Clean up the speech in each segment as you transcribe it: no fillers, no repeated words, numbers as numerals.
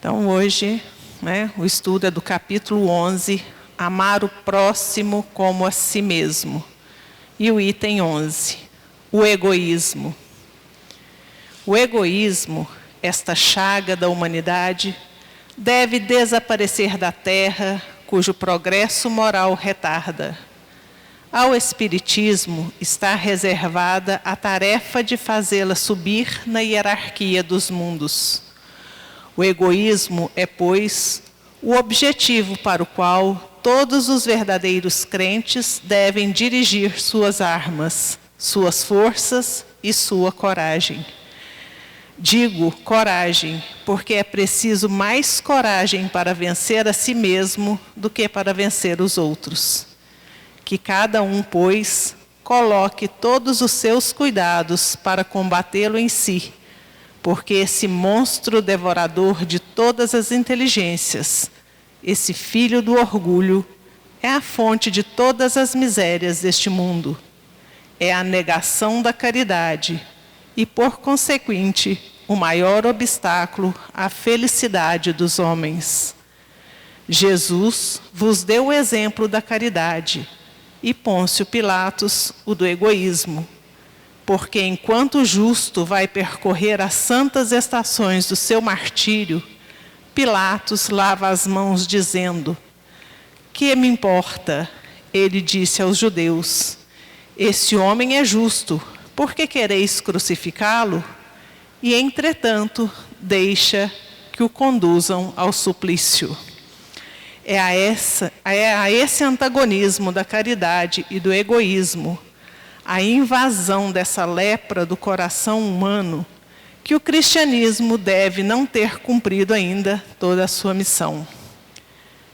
Então, hoje, o estudo é do capítulo 11, Amar o próximo como a si mesmo. E o item 11, o egoísmo. O egoísmo, esta chaga da humanidade, deve desaparecer da terra, cujo progresso moral retarda. Ao Espiritismo está reservada a tarefa de fazê-la subir na hierarquia dos mundos. O egoísmo é, pois, o objetivo para o qual todos os verdadeiros crentes devem dirigir suas armas, suas forças e sua coragem. Digo coragem, porque é preciso mais coragem para vencer a si mesmo do que para vencer os outros. Que cada um, pois, coloque todos os seus cuidados para combatê-lo em si, porque esse monstro devorador de todas as inteligências, esse filho do orgulho, é a fonte de todas as misérias deste mundo. É a negação da caridade e, por consequente, o maior obstáculo à felicidade dos homens. Jesus vos deu o exemplo da caridade e Pôncio Pilatos o do egoísmo, porque enquanto o justo vai percorrer as santas estações do seu martírio, Pilatos lava as mãos dizendo: "Que me importa?" Ele disse aos judeus: "Esse homem é justo, por que quereis crucificá-lo?" E, entretanto, deixa que o conduzam ao suplício. É a esse antagonismo da caridade e do egoísmo, a invasão dessa lepra do coração humano, que o cristianismo deve não ter cumprido ainda toda a sua missão.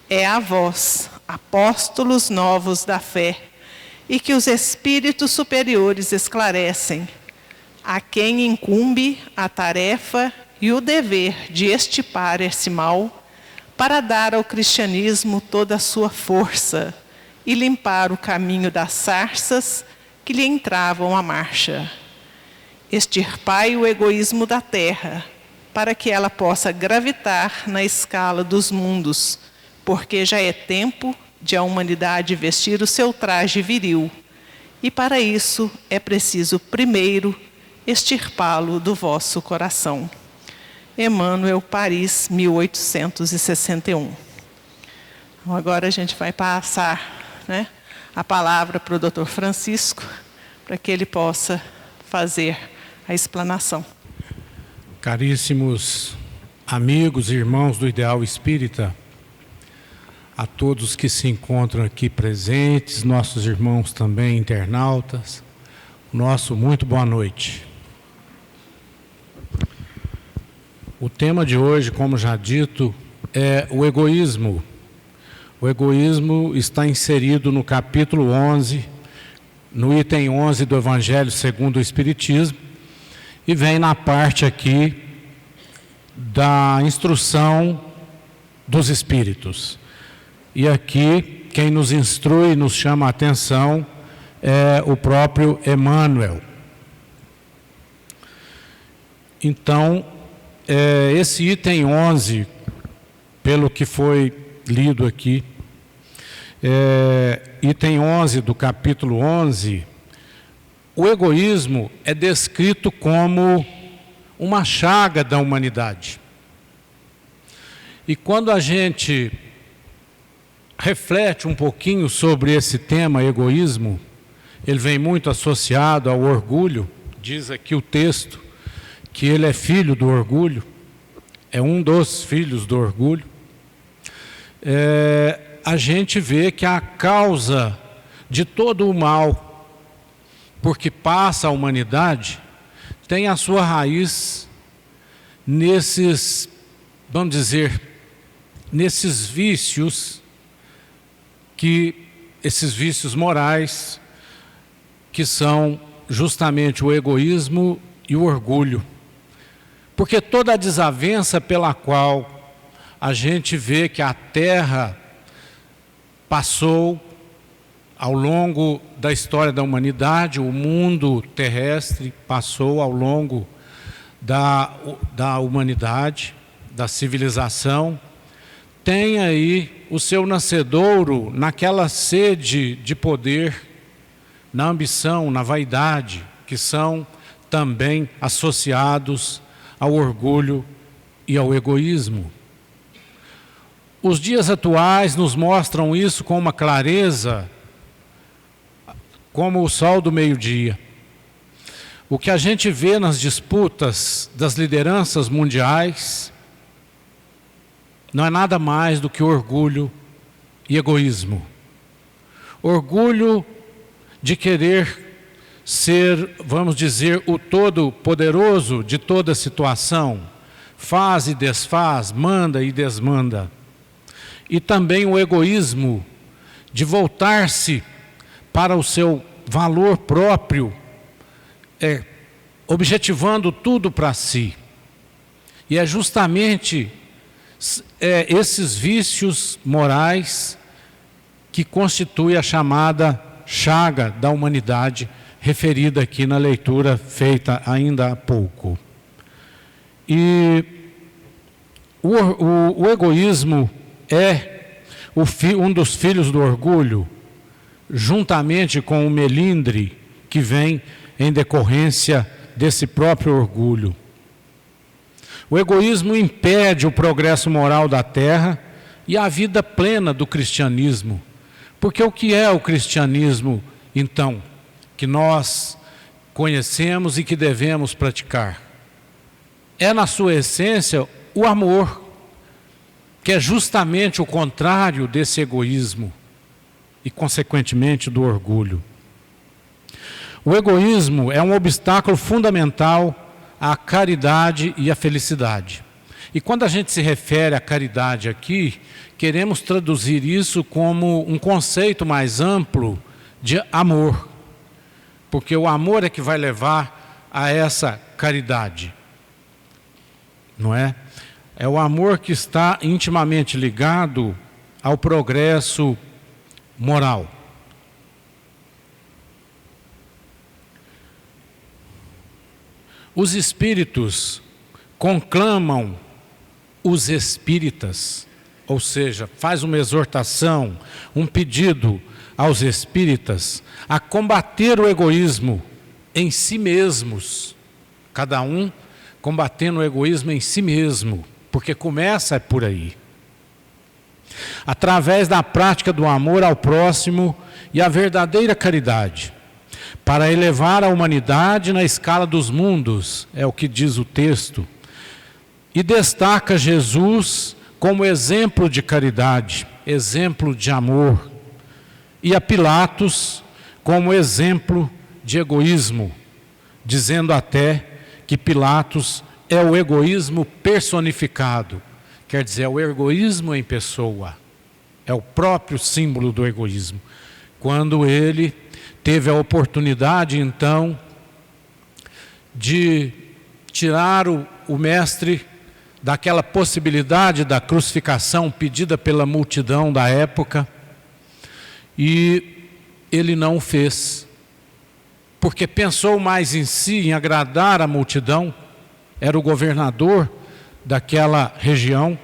É a vós, apóstolos novos da fé, e que os espíritos superiores esclarecem, a quem incumbe a tarefa e o dever de extirpar esse mal, para dar ao cristianismo toda a sua força e limpar o caminho das sarças que lhe entravam a marcha. Extirpai o egoísmo da terra, para que ela possa gravitar na escala dos mundos, porque já é tempo de a humanidade vestir o seu traje viril, e para isso é preciso primeiro extirpá-lo do vosso coração. Emmanuel, Paris, 1861. Então, agora a gente vai passar a palavra para o Dr. Francisco, para que ele possa fazer a explanação. Caríssimos amigos e irmãos do Ideal Espírita, a todos que se encontram aqui presentes, nossos irmãos também internautas, nosso muito boa noite. O tema de hoje, como já dito, é o egoísmo. O egoísmo está inserido no capítulo 11, no item 11 do Evangelho segundo o Espiritismo, e vem na parte aqui da instrução dos Espíritos. E aqui, quem nos instrui, nos chama a atenção, é o próprio Emmanuel. Então, esse item 11, pelo que foi lido aqui, item 11 do capítulo 11, o egoísmo é descrito como uma chaga da humanidade. E quando a gente reflete um pouquinho sobre esse tema, egoísmo, ele vem muito associado ao orgulho. Diz aqui o texto que ele é filho do orgulho, é um dos filhos do orgulho. A gente vê que a causa de todo o mal por que passa a humanidade tem a sua raiz nesses, vamos dizer, nesses vícios, esses vícios morais, que são justamente o egoísmo e o orgulho. Porque toda a desavença pela qual a gente vê que a Terra passou ao longo da história da humanidade, o mundo terrestre passou ao longo da humanidade, da civilização, tem aí o seu nascedouro naquela sede de poder, na ambição, na vaidade, que são também associados ao orgulho e ao egoísmo. Os dias atuais nos mostram isso com uma clareza, como o sol do meio-dia. O que a gente vê nas disputas das lideranças mundiais não é nada mais do que orgulho e egoísmo. Orgulho de querer ser, vamos dizer, o todo-poderoso de toda situação, faz e desfaz, manda e desmanda. E também o egoísmo de voltar-se para o seu valor próprio, objetivando tudo para si. E é justamente esses vícios morais que constituem a chamada chaga da humanidade, referida aqui na leitura feita ainda há pouco. E o egoísmo é um dos filhos do orgulho, juntamente com o melindre que vem em decorrência desse próprio orgulho. O egoísmo impede o progresso moral da terra e a vida plena do cristianismo. Porque o que é o cristianismo, então, que nós conhecemos e que devemos praticar? É, na sua essência, o amor, que é justamente o contrário desse egoísmo e, consequentemente, do orgulho. O egoísmo é um obstáculo fundamental à caridade e à felicidade. E quando a gente se refere à caridade aqui, queremos traduzir isso como um conceito mais amplo de amor. Porque o amor é que vai levar a essa caridade. Não é? É o amor que está intimamente ligado ao progresso moral. Os espíritos conclamam os espíritas, ou seja, faz uma exortação, um pedido aos espíritas a combater o egoísmo em si mesmos, cada um combatendo o egoísmo em si mesmo, porque começa por aí. Através da prática do amor ao próximo e a verdadeira caridade, para elevar a humanidade na escala dos mundos, é o que diz o texto. E destaca Jesus como exemplo de caridade, exemplo de amor, e a Pilatos como exemplo de egoísmo, dizendo até que Pilatos é o egoísmo personificado, quer dizer, é o egoísmo em pessoa, é o próprio símbolo do egoísmo. Quando ele teve a oportunidade, então, de tirar o mestre daquela possibilidade da crucificação pedida pela multidão da época, e ele não o fez, porque pensou mais em si, em agradar a multidão, era o governador daquela região,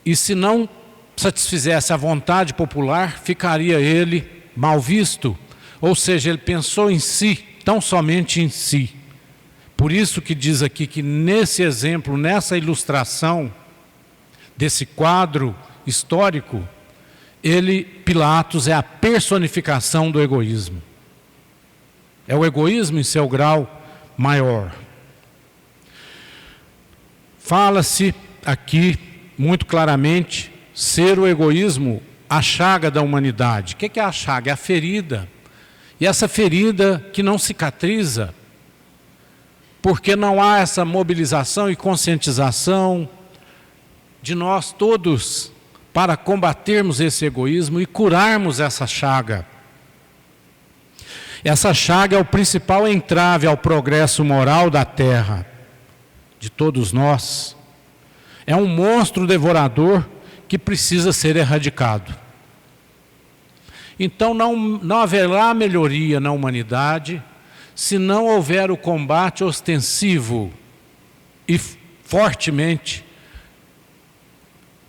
e se não satisfizesse a vontade popular, ficaria ele mal visto, ou seja, ele pensou em si, tão somente em si. Por isso que diz aqui que nesse exemplo, nessa ilustração desse quadro histórico, Pilatos é a personificação do egoísmo. É o egoísmo em seu grau maior. Fala-se aqui muito claramente ser o egoísmo a chaga da humanidade. O que é a chaga? É a ferida. E essa ferida que não cicatriza, porque não há essa mobilização e conscientização de nós todos para combatermos esse egoísmo e curarmos essa chaga. Essa chaga é o principal entrave ao progresso moral da terra, de todos nós. É um monstro devorador que precisa ser erradicado. Então não haverá melhoria na humanidade se não houver o combate ostensivo e fortemente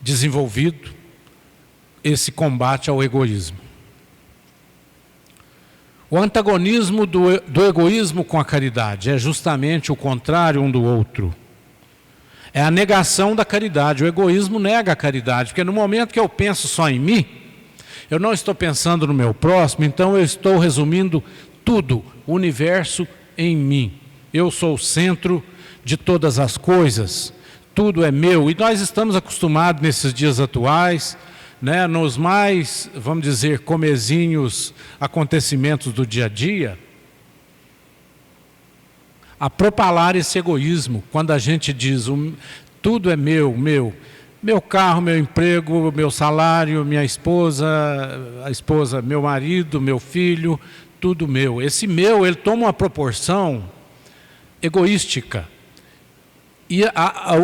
desenvolvido esse combate ao egoísmo. O antagonismo do egoísmo com a caridade é justamente o contrário um do outro. É a negação da caridade. O egoísmo nega a caridade, porque no momento que eu penso só em mim, eu não estou pensando no meu próximo, então eu estou resumindo tudo, o universo em mim. Eu sou o centro de todas as coisas, tudo é meu. E nós estamos acostumados nesses dias atuais, nos mais, vamos dizer, comezinhos acontecimentos do dia a dia, a propalar esse egoísmo, quando a gente diz, tudo é meu, meu carro, meu emprego, meu salário, minha esposa, meu marido, meu filho, tudo meu. Esse meu, ele toma uma proporção egoística. E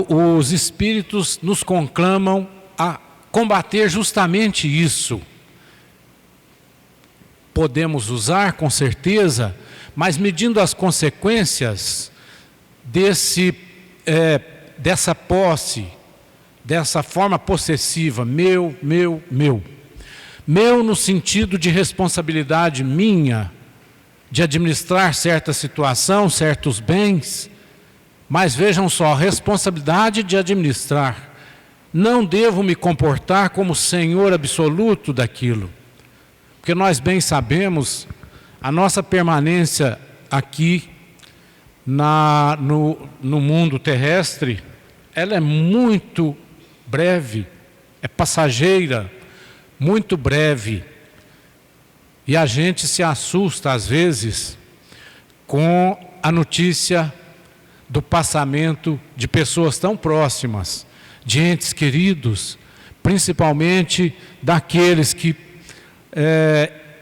os espíritos nos conclamam a combater justamente isso. Podemos usar, com certeza, mas medindo as consequências dessa posse, dessa forma possessiva, meu. Meu no sentido de responsabilidade minha, de administrar certa situação, certos bens, mas vejam só, responsabilidade de administrar. Não devo me comportar como senhor absoluto daquilo, porque nós bem sabemos, a nossa permanência aqui no mundo terrestre, ela é muito breve, é passageira, muito breve. E a gente se assusta às vezes com a notícia do passamento de pessoas tão próximas, de entes queridos, principalmente daqueles que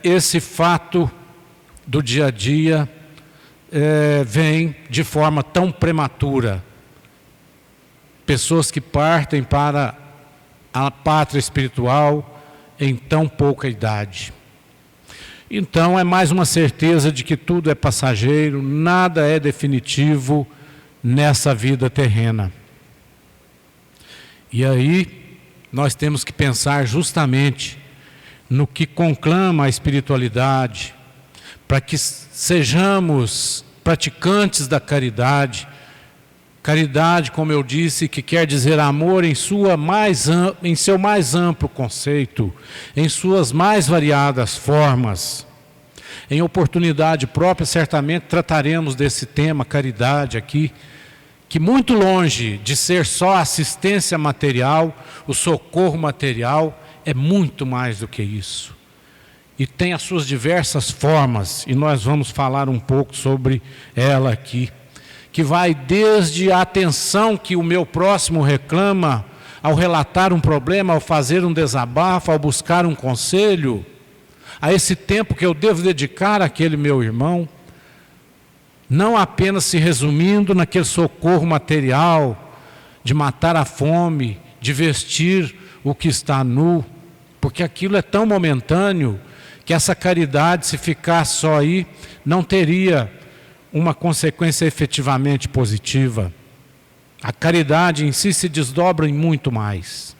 esse fato do dia a dia vem de forma tão prematura. Pessoas que partem para a pátria espiritual em tão pouca idade. Então é mais uma certeza de que tudo é passageiro, nada é definitivo nessa vida terrena. E aí nós temos que pensar justamente no que conclama a espiritualidade, para que sejamos praticantes da caridade. Caridade, como eu disse, que quer dizer amor em seu mais amplo conceito, em suas mais variadas formas. Em oportunidade própria, certamente trataremos desse tema, caridade, aqui, que muito longe de ser só assistência material, o socorro material, é muito mais do que isso. E tem as suas diversas formas, e nós vamos falar um pouco sobre ela aqui, que vai desde a atenção que o meu próximo reclama ao relatar um problema, ao fazer um desabafo, ao buscar um conselho, a esse tempo que eu devo dedicar àquele meu irmão, não apenas se resumindo naquele socorro material, de matar a fome, de vestir o que está nu, porque aquilo é tão momentâneo, que essa caridade, se ficar só aí, não teria uma consequência efetivamente positiva. A caridade em si se desdobra em muito mais.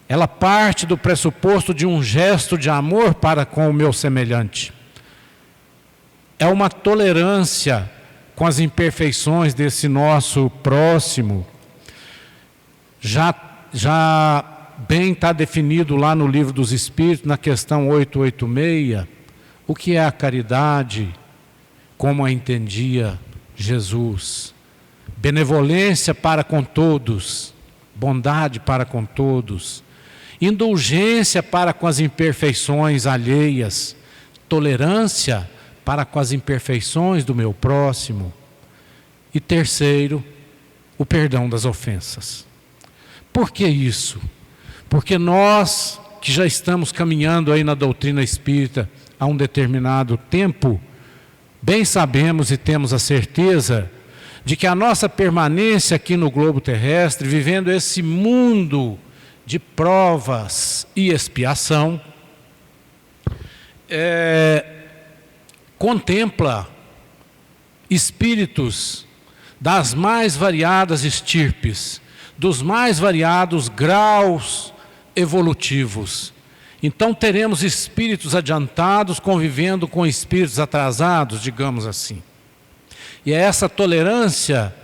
Ela parte do pressuposto de um gesto de amor para com o meu semelhante. É uma tolerância com as imperfeições desse nosso próximo. Já bem está definido lá no Livro dos Espíritos, na questão 886, o que é a caridade, como a entendia Jesus. Benevolência para com todos, bondade para com todos, indulgência para com as imperfeições alheias, tolerância para com as imperfeições do meu próximo. E terceiro, o perdão das ofensas. Por que isso? Porque nós, que já estamos caminhando aí na doutrina espírita há um determinado tempo, bem sabemos e temos a certeza de que a nossa permanência aqui no globo terrestre, vivendo esse mundo de provas e expiação, contempla espíritos das mais variadas estirpes, dos mais variados graus evolutivos. Então teremos espíritos adiantados convivendo com espíritos atrasados, digamos assim. E é essa tolerância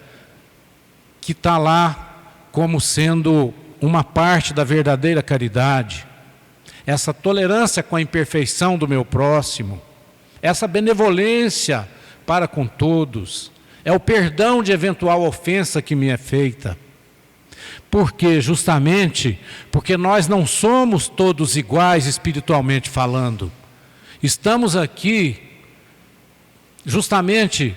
que está lá como sendo uma parte da verdadeira caridade. Essa tolerância com a imperfeição do meu próximo, essa benevolência para com todos, é o perdão de eventual ofensa que me é feita. Por quê? Justamente porque nós não somos todos iguais espiritualmente falando. Estamos aqui justamente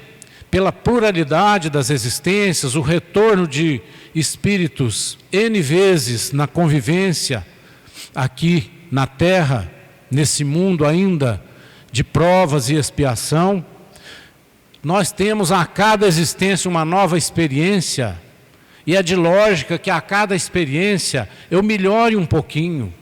pela pluralidade das existências, o retorno de espíritos N vezes na convivência aqui na Terra, nesse mundo ainda de provas e expiação. Nós temos a cada existência uma nova experiência, e é de lógica que a cada experiência eu melhore um pouquinho.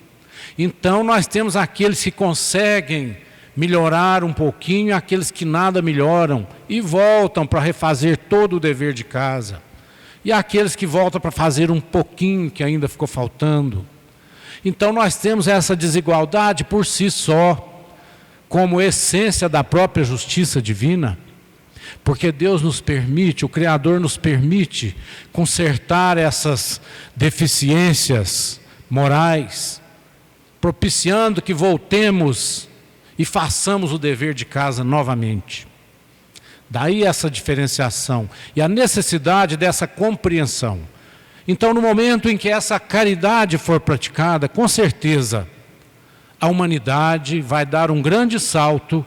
Então nós temos aqueles que conseguem melhorar um pouquinho, aqueles que nada melhoram e voltam para refazer todo o dever de casa. E aqueles que voltam para fazer um pouquinho que ainda ficou faltando. Então nós temos essa desigualdade por si só, como essência da própria justiça divina. Porque Deus nos permite, o Criador nos permite consertar essas deficiências morais, propiciando que voltemos e façamos o dever de casa novamente. Daí essa diferenciação e a necessidade dessa compreensão. Então, no momento em que essa caridade for praticada, com certeza, a humanidade vai dar um grande salto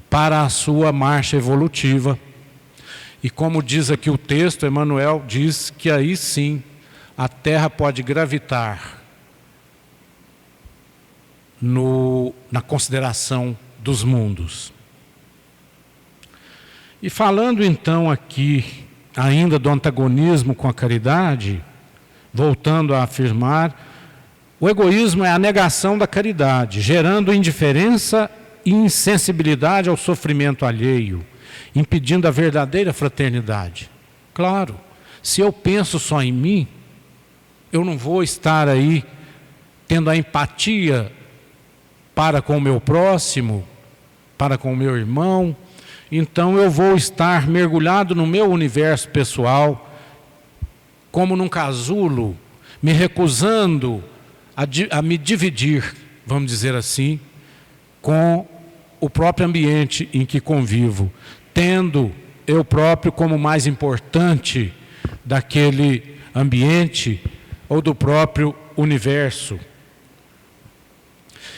para a sua marcha evolutiva. E como diz aqui o texto, Emmanuel diz que aí sim a Terra pode gravitar na consideração dos mundos. E falando então aqui ainda do antagonismo com a caridade, voltando a afirmar, o egoísmo é a negação da caridade, gerando indiferença e insensibilidade ao sofrimento alheio, impedindo a verdadeira fraternidade. Claro, se eu penso só em mim, eu não vou estar aí tendo a empatia para com o meu próximo, para com o meu irmão. Então eu vou estar mergulhado no meu universo pessoal, como num casulo, me recusando a me dividir, vamos dizer assim, com o próprio ambiente em que convivo, tendo eu próprio como mais importante daquele ambiente ou do próprio universo.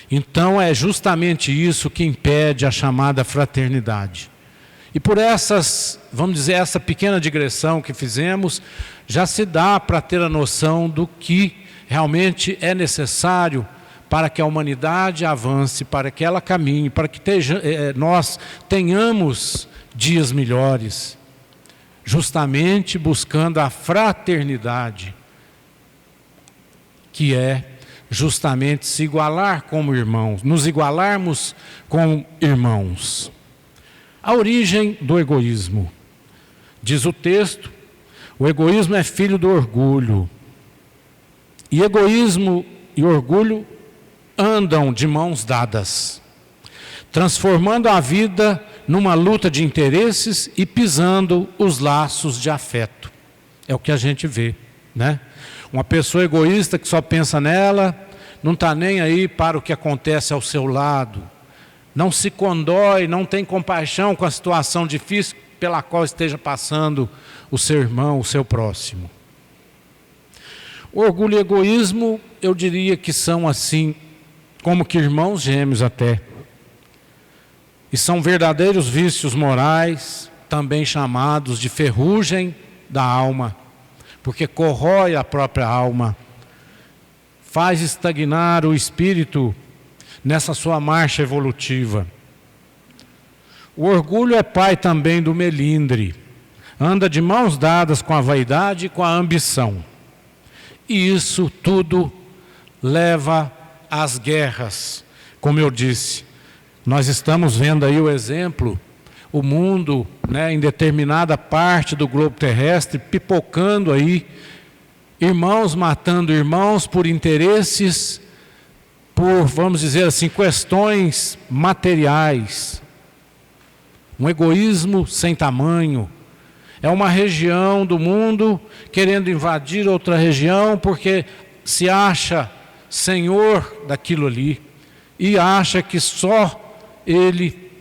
Então é justamente isso que impede a chamada fraternidade. E por essas, vamos dizer, essa pequena digressão que fizemos, já se dá para ter a noção do que realmente é necessário para que a humanidade avance, para que ela caminhe, para que nós tenhamos dias melhores, justamente buscando a fraternidade, que é justamente se igualar como irmãos, nos igualarmos como irmãos. A origem do egoísmo. Diz o texto, o egoísmo é filho do orgulho. E egoísmo e orgulho andam de mãos dadas, transformando a vida numa luta de interesses e pisando os laços de afeto. É o que a gente vê, né? Uma pessoa egoísta que só pensa nela, não está nem aí para o que acontece ao seu lado, não se condói, não tem compaixão com a situação difícil pela qual esteja passando o seu irmão, o seu próximo. O orgulho e o egoísmo, eu diria que são assim, como que irmãos gêmeos até. E são verdadeiros vícios morais, também chamados de ferrugem da alma, porque corrói a própria alma, faz estagnar o espírito nessa sua marcha evolutiva. O orgulho é pai também do melindre, anda de mãos dadas com a vaidade e com a ambição. E isso tudo leva às guerras. Como eu disse, nós estamos vendo aí o exemplo, o mundo, né, em determinada parte do globo terrestre, pipocando aí Irmãos matando irmãos por interesses, por, vamos dizer assim, questões materiais. Um egoísmo sem tamanho. É uma região do mundo querendo invadir outra região porque se acha senhor daquilo ali e acha que só ele,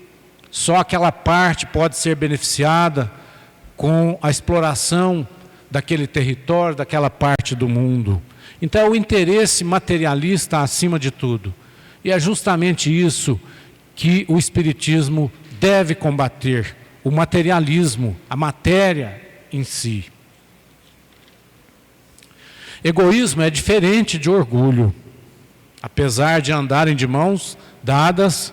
só aquela parte pode ser beneficiada com a exploração daquele território, daquela parte do mundo. Então é o interesse materialista acima de tudo. E é justamente isso que o Espiritismo deve combater. O materialismo, a matéria em si. Egoísmo é diferente de orgulho. Apesar de andarem de mãos dadas,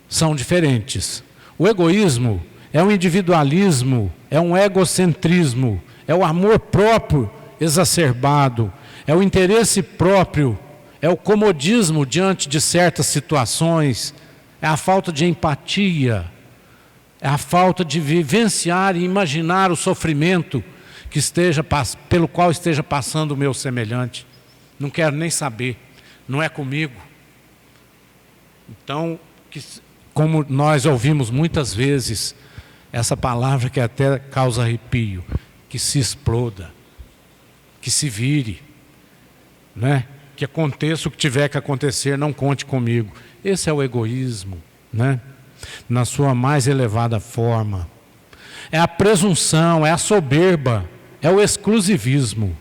são diferentes. O egoísmo é um individualismo, é um egocentrismo, é o amor próprio exacerbado, é o interesse próprio, é o comodismo diante de certas situações, é a falta de empatia, é a falta de vivenciar e imaginar o sofrimento que pelo qual esteja passando o meu semelhante. Não quero nem saber, não é comigo. Então, como nós ouvimos muitas vezes, essa palavra que até causa arrepio, que se exploda, que se vire, né? Que aconteça o que tiver que acontecer, não conte comigo. Esse é o egoísmo, né? Na sua mais elevada forma. É a presunção, é a soberba, é o exclusivismo.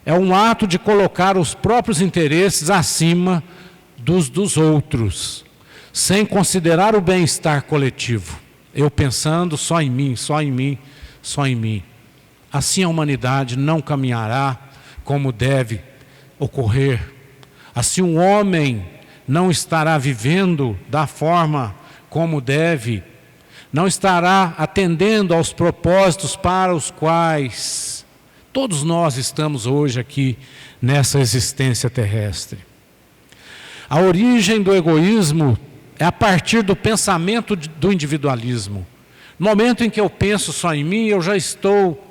É um ato de colocar os próprios interesses acima dos outros, sem considerar o bem-estar coletivo. Eu pensando só em mim, só em mim, só em mim. Assim a humanidade não caminhará como deve ocorrer. Assim um homem não estará vivendo da forma como deve, não estará atendendo aos propósitos para os quais todos nós estamos hoje aqui nessa existência terrestre. A origem do egoísmo é a partir do pensamento do individualismo. No momento em que eu penso só em mim, eu já estou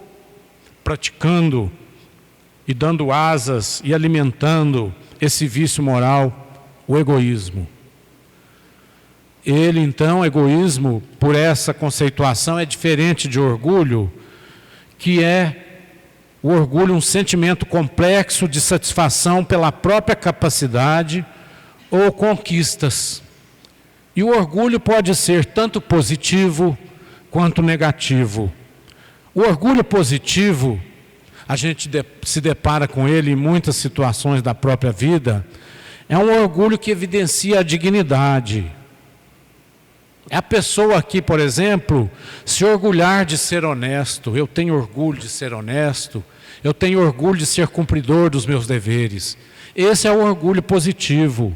praticando e dando asas e alimentando esse vício moral, o egoísmo. Ele então, egoísmo, por essa conceituação, é diferente de orgulho, que é o orgulho um sentimento complexo de satisfação pela própria capacidade ou conquistas. E o orgulho pode ser tanto positivo quanto negativo. O orgulho positivo, a gente se depara com ele em muitas situações da própria vida, é um orgulho que evidencia a dignidade. É a pessoa aqui, por exemplo, se orgulhar de ser honesto. Eu tenho orgulho de ser honesto, eu tenho orgulho de ser cumpridor dos meus deveres. Esse é o orgulho positivo,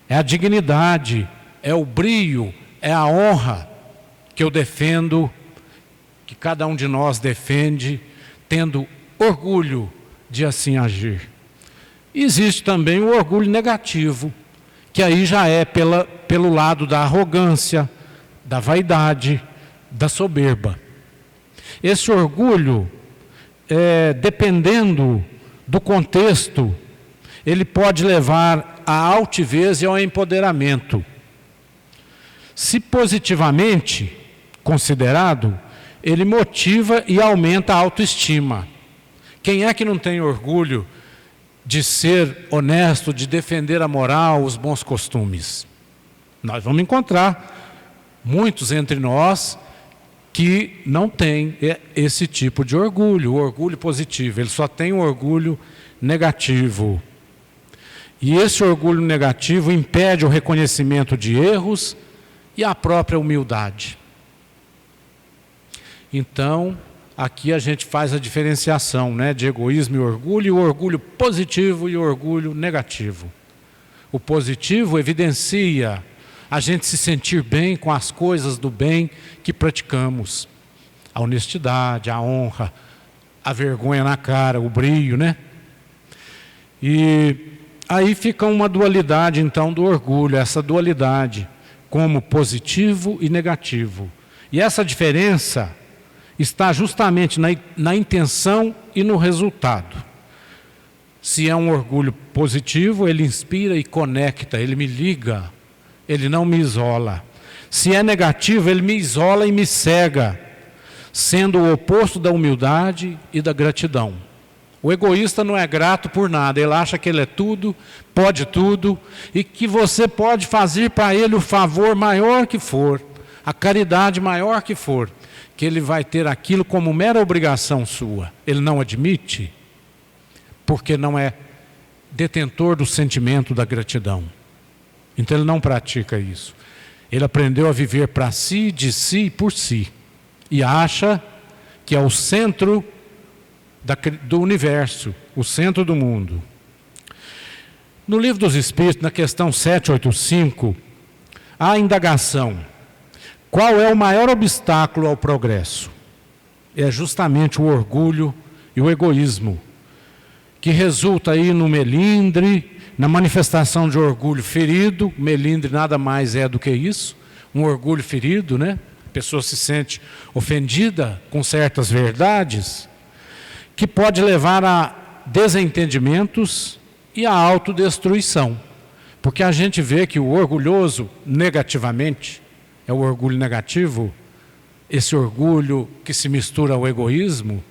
é a dignidade, é o brio, é a honra que eu defendo, que cada um de nós defende, tendo orgulho de assim agir. E existe também o orgulho negativo, que aí já é pelo lado da arrogância, da vaidade, da soberba. Esse orgulho, dependendo do contexto, ele pode levar à altivez e ao empoderamento. Se positivamente considerado, ele motiva e aumenta a autoestima. Quem é que não tem orgulho de ser honesto, de defender a moral, os bons costumes? Nós vamos encontrar muitos entre nós que não têm esse tipo de orgulho, o orgulho positivo. Ele só tem o orgulho negativo. E esse orgulho negativo impede o reconhecimento de erros e a própria humildade. Então, aqui a gente faz a diferenciação, né, de egoísmo e o orgulho positivo e o orgulho negativo. O positivo evidencia a gente se sentir bem com as coisas do bem que praticamos. A honestidade, a honra, a vergonha na cara, o brio, né? E aí fica uma dualidade então do orgulho, essa dualidade como positivo e negativo. E essa diferença está justamente na intenção e no resultado. Se é um orgulho positivo, ele inspira e conecta, ele me liga, ele não me isola. Se é negativo, ele me isola e me cega, sendo o oposto da humildade e da gratidão. O egoísta não é grato por nada, ele acha que ele é tudo, pode tudo, e que você pode fazer para ele o favor maior que for, a caridade maior que for, que ele vai ter aquilo como mera obrigação sua. Ele não admite, porque não é detentor do sentimento da gratidão. Então ele não pratica isso. Ele aprendeu a viver para si, de si e por si. E acha que é o centro do universo, o centro do mundo. No Livro dos Espíritos, na questão 785, há a indagação: qual é o maior obstáculo ao progresso? É justamente o orgulho e o egoísmo, que resulta aí no melindre, na manifestação de orgulho ferido. Melindre nada mais é do que isso, um orgulho ferido, né? A pessoa se sente ofendida com certas verdades, que pode levar a desentendimentos e a autodestruição. Porque a gente vê que o orgulhoso, negativamente, é o orgulho negativo, esse orgulho que se mistura ao egoísmo,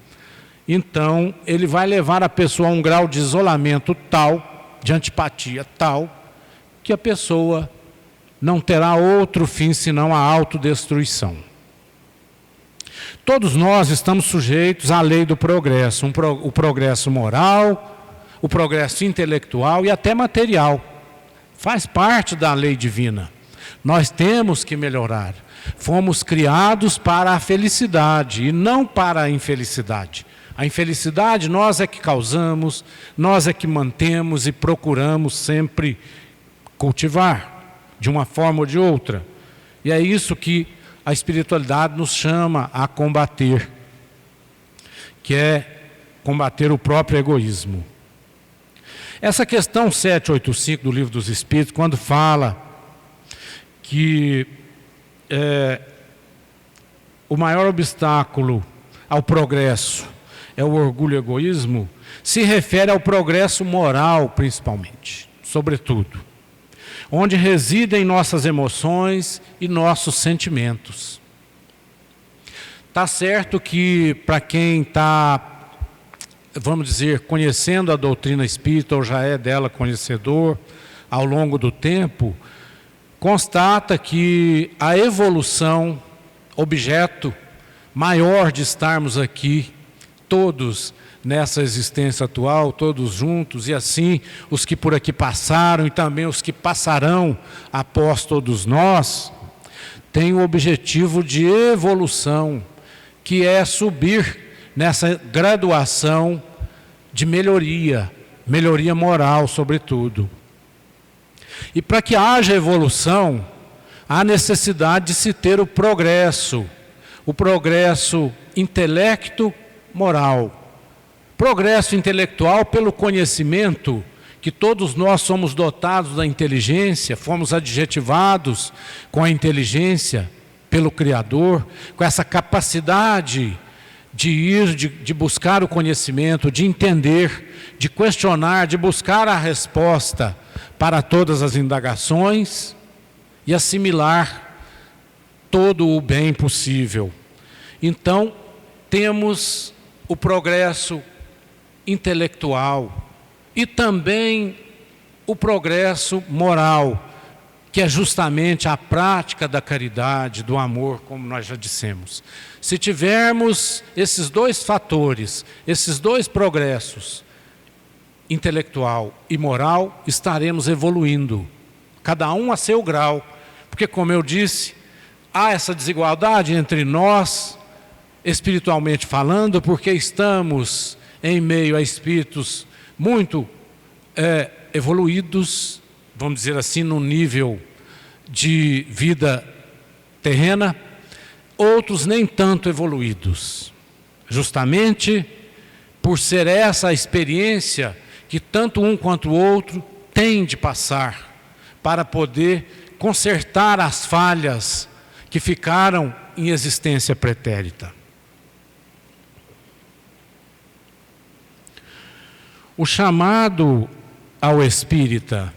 então ele vai levar a pessoa a um grau de isolamento tal, de antipatia tal, que a pessoa não terá outro fim senão a autodestruição. Todos nós estamos sujeitos à lei do progresso, o progresso moral, o progresso intelectual e até material. Faz parte da lei divina. Nós temos que melhorar. Fomos criados para a felicidade e não para a infelicidade. A infelicidade nós é que causamos, nós é que mantemos e procuramos sempre cultivar, de uma forma ou de outra. E é isso que a espiritualidade nos chama a combater, que é combater o próprio egoísmo. Essa questão 785 do Livro dos Espíritos, quando fala que o maior obstáculo ao progresso é o orgulho e o egoísmo, se refere ao progresso moral principalmente, sobretudo, onde residem nossas emoções e nossos sentimentos. Está certo que para quem está, vamos dizer, conhecendo a doutrina espírita ou já é dela conhecedor ao longo do tempo, constata que a evolução, objeto maior de estarmos aqui, todos nessa existência atual, todos juntos, e assim os que por aqui passaram e também os que passarão após todos nós, tem o objetivo de evolução, que é subir nessa graduação de melhoria moral sobretudo. E para que haja evolução, há necessidade de se ter o progresso intelecto-moral. Progresso intelectual pelo conhecimento, que todos nós somos dotados da inteligência, fomos adjetivados com a inteligência pelo Criador, com essa capacidade de ir, de buscar o conhecimento, de entender, de questionar, de buscar a resposta para todas as indagações e assimilar todo o bem possível. Então, temos o progresso intelectual e também o progresso moral, que é justamente a prática da caridade, do amor, como nós já dissemos. Se tivermos esses dois fatores, esses dois progressos, intelectual e moral, estaremos evoluindo, cada um a seu grau, porque, como eu disse, há essa desigualdade entre nós, espiritualmente falando, porque estamos em meio a espíritos muito evoluídos, vamos dizer assim, no nível de vida terrena, outros nem tanto evoluídos, justamente por ser essa a experiência que tanto um quanto o outro tem de passar para poder consertar as falhas que ficaram em existência pretérita. o chamado ao espírita.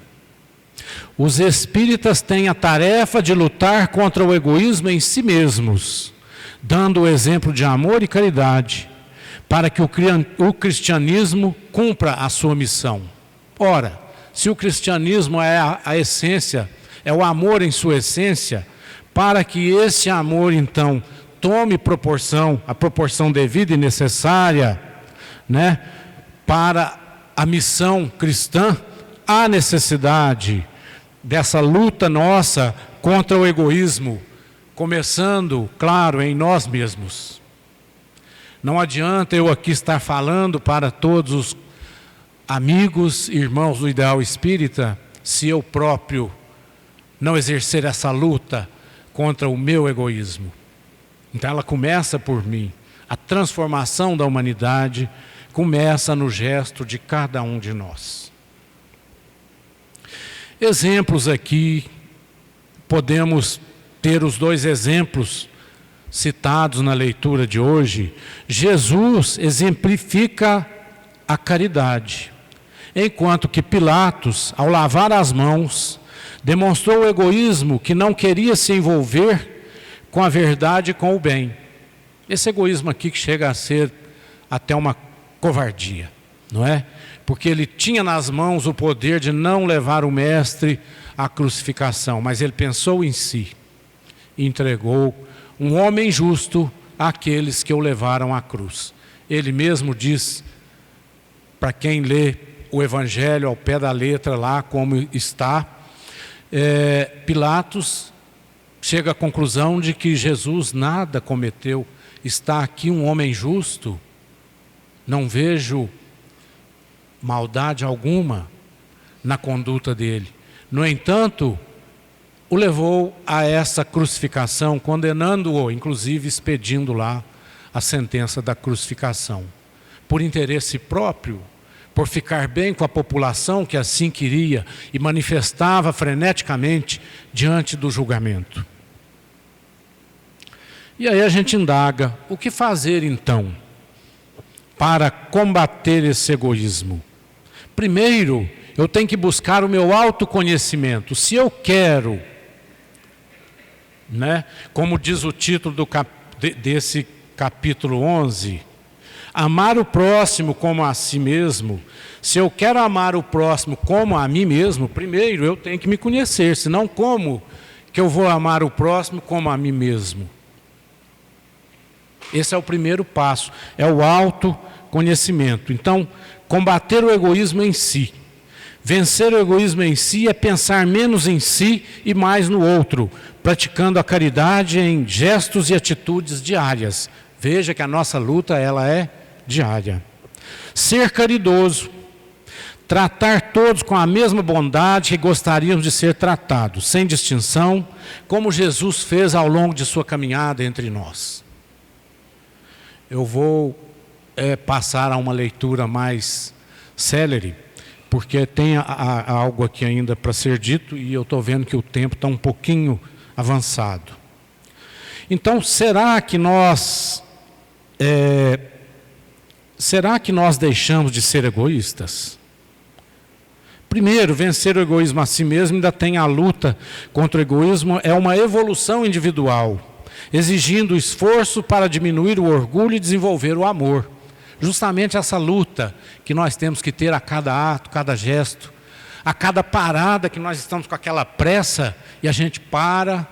Os espíritas têm a tarefa de lutar contra o egoísmo em si mesmos, dando o exemplo de amor e caridade, para que o cristianismo cumpra a sua missão. Ora, se o cristianismo é a essência, é o amor em sua essência, para que esse amor, então, tome proporção, a proporção devida e necessária, né, para a missão cristã, há necessidade dessa luta nossa contra o egoísmo, começando, claro, em nós mesmos. Não adianta eu aqui estar falando para todos os amigos, irmãos do ideal espírita, se eu próprio não exercer essa luta contra o meu egoísmo. Então ela começa por mim. A transformação da humanidade começa no gesto de cada um de nós. Exemplos aqui, podemos ter os dois exemplos citados na leitura de hoje. Jesus exemplifica a caridade, enquanto que Pilatos, ao lavar as mãos, demonstrou o egoísmo que não queria se envolver com a verdade e com o bem. Esse egoísmo aqui que chega a ser até uma covardia, não é? Porque ele tinha nas mãos o poder de não levar o mestre à crucificação, mas ele pensou em si e entregou um homem justo àqueles que o levaram à cruz. Ele mesmo diz, para quem lê o Evangelho ao pé da letra lá como está, Pilatos chega à conclusão de que Jesus nada cometeu, está aqui um homem justo, não vejo maldade alguma na conduta dele. No entanto, o levou a essa crucificação, condenando-o, inclusive expedindo lá a sentença da crucificação, por interesse próprio, por ficar bem com a população que assim queria e manifestava freneticamente diante do julgamento. E aí a gente indaga, o que fazer então para combater esse egoísmo? Primeiro, eu tenho que buscar o meu autoconhecimento. Se eu quero, né, como diz o título desse capítulo 11, amar o próximo como a si mesmo. Se eu quero amar o próximo como a mim mesmo, primeiro eu tenho que me conhecer, senão como que eu vou amar o próximo como a mim mesmo? Esse é o primeiro passo, é o autoconhecimento. Então, combater o egoísmo em si. Vencer o egoísmo em si é pensar menos em si e mais no outro, praticando a caridade em gestos e atitudes diárias. Veja que a nossa luta, ela é diária. Ser caridoso, tratar todos com a mesma bondade que gostaríamos de ser tratados, sem distinção, como Jesus fez ao longo de sua caminhada entre nós. Eu vou passar a uma leitura mais célere, porque tem algo aqui ainda para ser dito e eu estou vendo que o tempo está um pouquinho avançado. Então, será que nós deixamos de ser egoístas? Primeiro, vencer o egoísmo a si mesmo, ainda tem a luta contra o egoísmo, é uma evolução individual, exigindo esforço para diminuir o orgulho e desenvolver o amor. Justamente essa luta que nós temos que ter a cada ato, cada gesto, a cada parada que nós estamos com aquela pressa e a gente para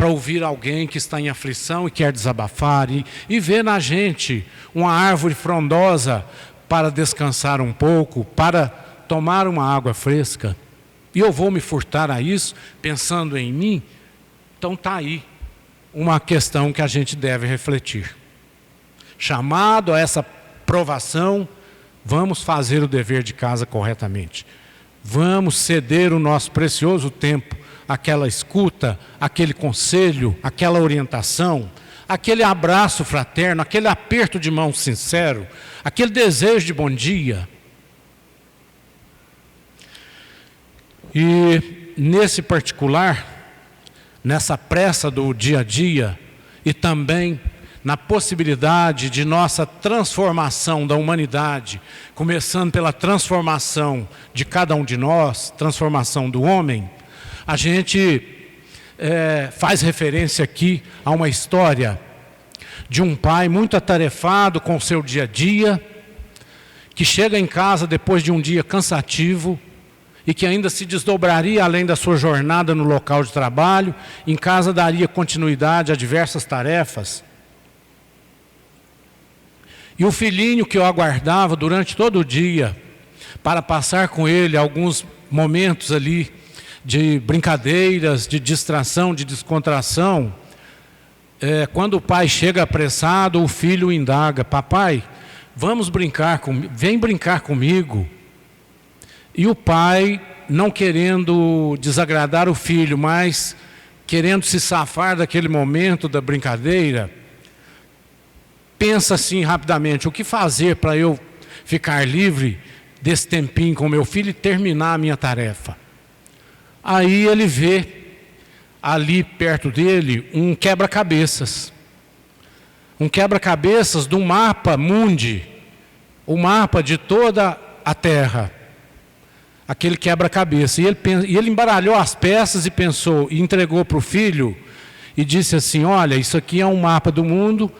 ouvir alguém que está em aflição e quer desabafar e ver na gente uma árvore frondosa para descansar um pouco, para tomar uma água fresca. E eu vou me furtar a isso pensando em mim? Então está aí uma questão que a gente deve refletir. Chamado a essa provação, vamos fazer o dever de casa corretamente. Vamos ceder o nosso precioso tempo àquela escuta, aquele conselho, aquela orientação, aquele abraço fraterno, aquele aperto de mão sincero, aquele desejo de bom dia. E nesse particular, nessa pressa do dia a dia e também na possibilidade de nossa transformação da humanidade, começando pela transformação de cada um de nós, transformação do homem, a gente faz referência aqui a uma história de um pai muito atarefado com o seu dia a dia, que chega em casa depois de um dia cansativo e que ainda se desdobraria além da sua jornada no local de trabalho, em casa daria continuidade a diversas tarefas. E o filhinho que o aguardava durante todo o dia, para passar com ele alguns momentos ali de brincadeiras, de distração, de descontração, quando o pai chega apressado, o filho o indaga: papai, vem brincar comigo. E o pai, não querendo desagradar o filho, mas querendo se safar daquele momento da brincadeira, pensa assim rapidamente: o que fazer para eu ficar livre desse tempinho com meu filho e terminar a minha tarefa? Aí ele vê ali perto dele um quebra-cabeças. Um quebra-cabeças do mapa mundi, o mapa de toda a terra. Aquele quebra-cabeça. E ele embaralhou as peças e pensou, e entregou para o filho e disse assim: olha, isso aqui é um mapa do mundo,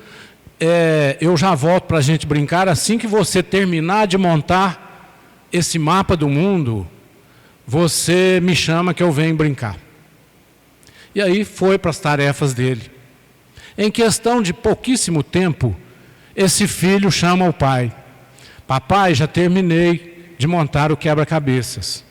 eu já volto para a gente brincar. Assim que você terminar de montar esse mapa do mundo, você me chama que eu venho brincar. E aí foi para as tarefas dele. Em questão de pouquíssimo tempo, esse filho chama o pai: papai, já terminei de montar o quebra-cabeças.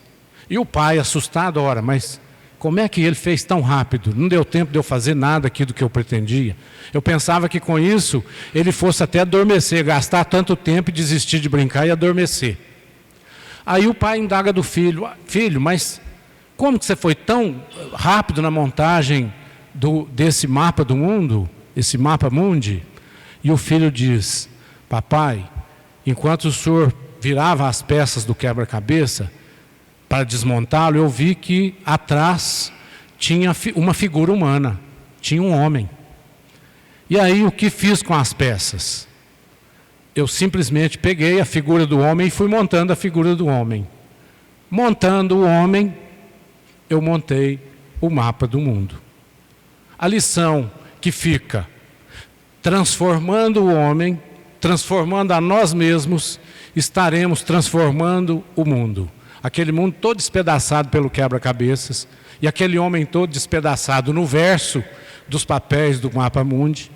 E o pai, assustado, ora, mas como é que ele fez tão rápido? Não deu tempo de eu fazer nada aqui do que eu pretendia. Eu pensava que com isso ele fosse até adormecer, gastar tanto tempo e desistir de brincar e adormecer. Aí o pai indaga do filho: filho, mas como que você foi tão rápido na montagem desse mapa do mundo, esse mapa mundi? E o filho diz: papai, enquanto o senhor virava as peças do quebra-cabeça para desmontá-lo, eu vi que atrás tinha uma figura humana, tinha um homem. E aí o que fiz com as peças? Eu simplesmente peguei a figura do homem e fui montando a figura do homem. Montando o homem, eu montei o mapa do mundo. A lição que fica: transformando o homem, transformando a nós mesmos, estaremos transformando o mundo. Aquele mundo todo despedaçado pelo quebra-cabeças, e aquele homem todo despedaçado no verso dos papéis do mapa mundi,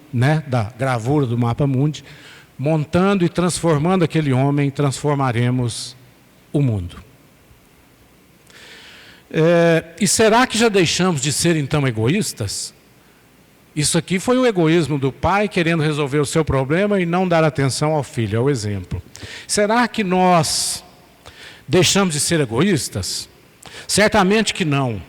da gravura do mapa mundi. Montando e transformando aquele homem, transformaremos o mundo. E será que já deixamos de ser então egoístas? Isso aqui foi o egoísmo do pai querendo resolver o seu problema e não dar atenção ao filho, é o exemplo. Será que nós deixamos de ser egoístas? Certamente que não.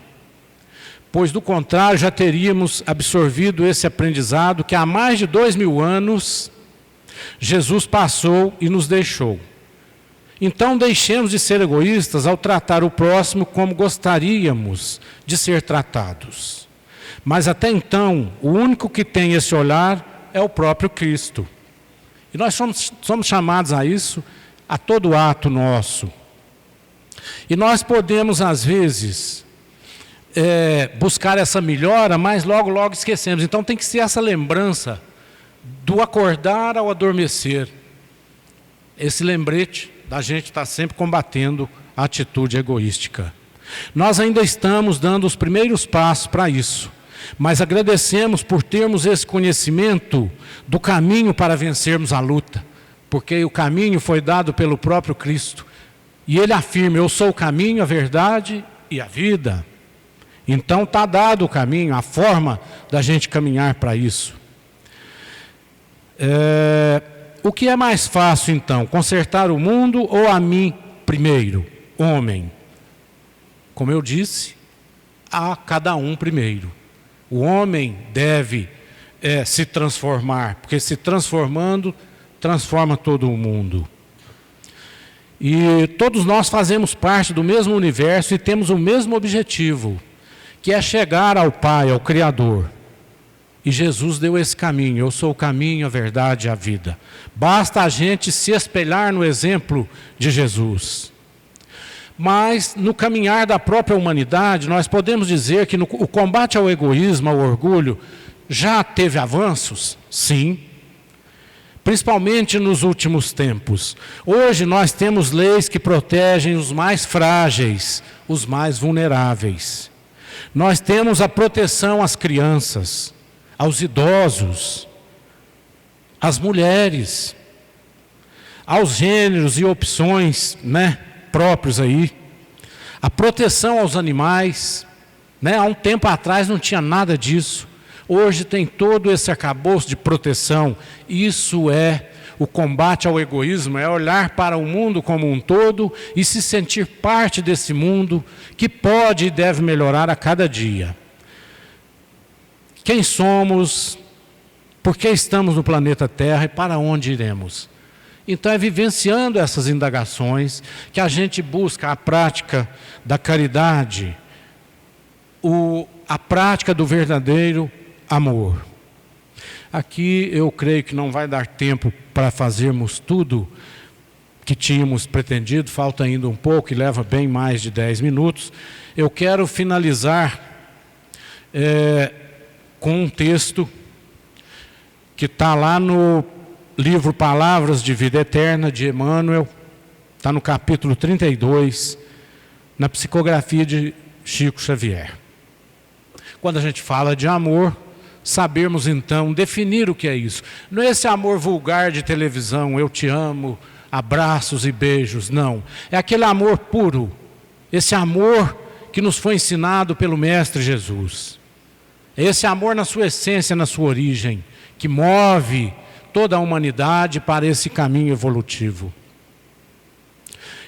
Pois do contrário já teríamos absorvido esse aprendizado que há mais de 2000 anos Jesus passou e nos deixou. Então deixemos de ser egoístas ao tratar o próximo como gostaríamos de ser tratados. Mas até então, o único que tem esse olhar é o próprio Cristo. E nós somos chamados a isso a todo ato nosso. E nós podemos, às vezes, buscar essa melhora, mas logo esquecemos. Então tem que ser essa lembrança do acordar ao adormecer. Esse lembrete da gente estar sempre combatendo a atitude egoística. Nós ainda estamos dando os primeiros passos para isso. Mas agradecemos por termos esse conhecimento do caminho para vencermos a luta. Porque o caminho foi dado pelo próprio Cristo. E Ele afirma: eu sou o caminho, a verdade e a vida. Então está dado o caminho, a forma da gente caminhar para isso. O que é mais fácil então? Consertar o mundo ou a mim primeiro? Homem. Como eu disse, a cada um primeiro. O homem deve se transformar, porque se transformando, transforma todo o mundo. E todos nós fazemos parte do mesmo universo e temos o mesmo objetivo, que é chegar ao Pai, ao Criador. E Jesus deu esse caminho: eu sou o caminho, a verdade e a vida. Basta a gente se espelhar no exemplo de Jesus. Mas no caminhar da própria humanidade, nós podemos dizer que o combate ao egoísmo, ao orgulho, já teve avanços? Sim. Principalmente nos últimos tempos. Hoje nós temos leis que protegem os mais frágeis, os mais vulneráveis. Nós temos a proteção às crianças, aos idosos, às mulheres, aos gêneros e opções, próprios aí. A proteção aos animais, Há um tempo atrás não tinha nada disso. Hoje tem todo esse arcabouço de proteção. Isso é o combate ao egoísmo, é olhar para o mundo como um todo e se sentir parte desse mundo que pode e deve melhorar a cada dia. Quem somos, por que estamos no planeta Terra e para onde iremos? Então é vivenciando essas indagações que a gente busca a prática da caridade, a prática do verdadeiro amor. Aqui eu creio que não vai dar tempo para fazermos tudo que tínhamos pretendido, falta ainda um pouco e leva bem mais de 10 minutos. Eu quero finalizar com um texto que está lá no livro Palavras de Vida Eterna, de Emmanuel, está no capítulo 32, na psicografia de Chico Xavier. Quando a gente fala de amor, sabermos então definir o que é isso. Não é esse amor vulgar de televisão, eu te amo, abraços e beijos, não. É aquele amor puro, esse amor que nos foi ensinado pelo Mestre Jesus. É esse amor na sua essência, na sua origem, que move toda a humanidade para esse caminho evolutivo.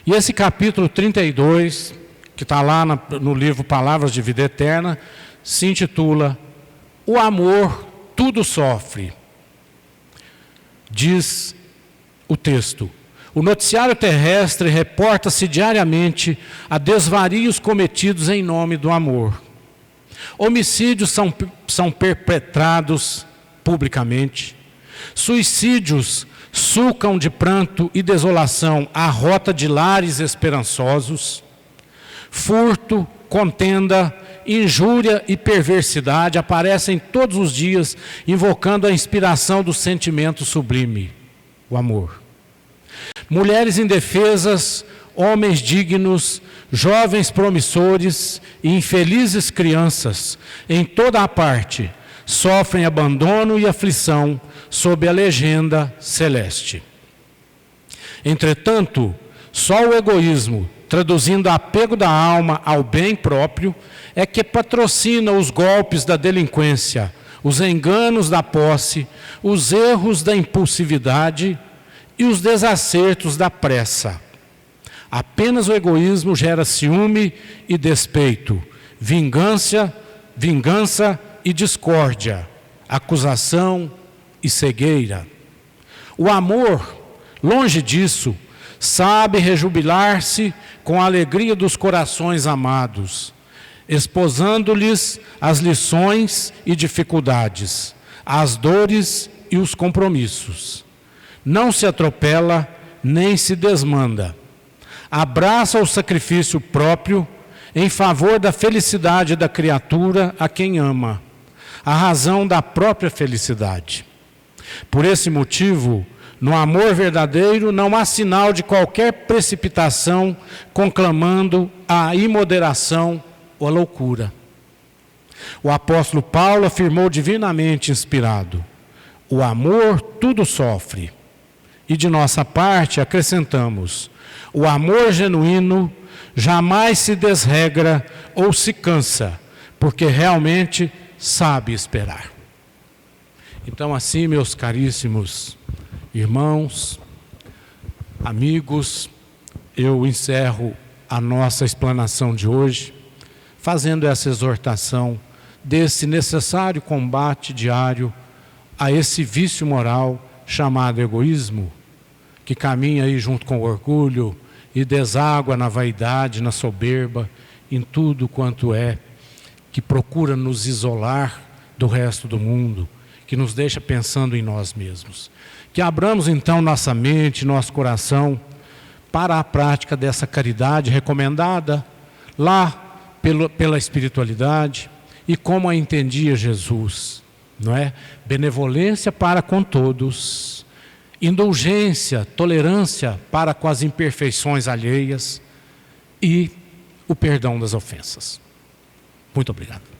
E esse capítulo 32, que está lá no livro Palavras de Vida Eterna, se intitula O Amor Tudo Sofre. Diz o texto: o noticiário terrestre reporta-se diariamente a desvarios cometidos em nome do amor. Homicídios são perpetrados publicamente. Suicídios sulcam de pranto e desolação a rota de lares esperançosos. Furto, contenda, injúria e perversidade aparecem todos os dias, invocando a inspiração do sentimento sublime, o amor. Mulheres indefesas, homens dignos, jovens promissores e infelizes crianças, em toda a parte, sofrem abandono e aflição sob a legenda celeste. Entretanto, só o egoísmo, traduzindo apego da alma ao bem próprio, é que patrocina os golpes da delinquência, os enganos da posse, os erros da impulsividade e os desacertos da pressa. Apenas o egoísmo gera ciúme e despeito, vingança e discórdia, acusação e cegueira. O amor, longe disso, sabe rejubilar-se com a alegria dos corações amados, esposando-lhes as lições e dificuldades, as dores e os compromissos. Não se atropela, nem se desmanda. Abraça o sacrifício próprio em favor da felicidade da criatura a quem ama, a razão da própria felicidade. Por esse motivo, no amor verdadeiro não há sinal de qualquer precipitação conclamando a imoderação ou a loucura. O apóstolo Paulo afirmou divinamente inspirado: o amor tudo sofre. E de nossa parte acrescentamos: o amor genuíno jamais se desregra ou se cansa, porque realmente sabe esperar. Então, assim, meus caríssimos irmãos, amigos, eu encerro a nossa explanação de hoje, fazendo essa exortação desse necessário combate diário a esse vício moral chamado egoísmo, que caminha aí junto com o orgulho e deságua na vaidade, na soberba, em tudo quanto é, que procura nos isolar do resto do mundo, que nos deixa pensando em nós mesmos. Que abramos então nossa mente, nosso coração para a prática dessa caridade recomendada lá pela espiritualidade e como a entendia Jesus, não é? Benevolência para com todos, indulgência, tolerância para com as imperfeições alheias e o perdão das ofensas. Muito obrigado.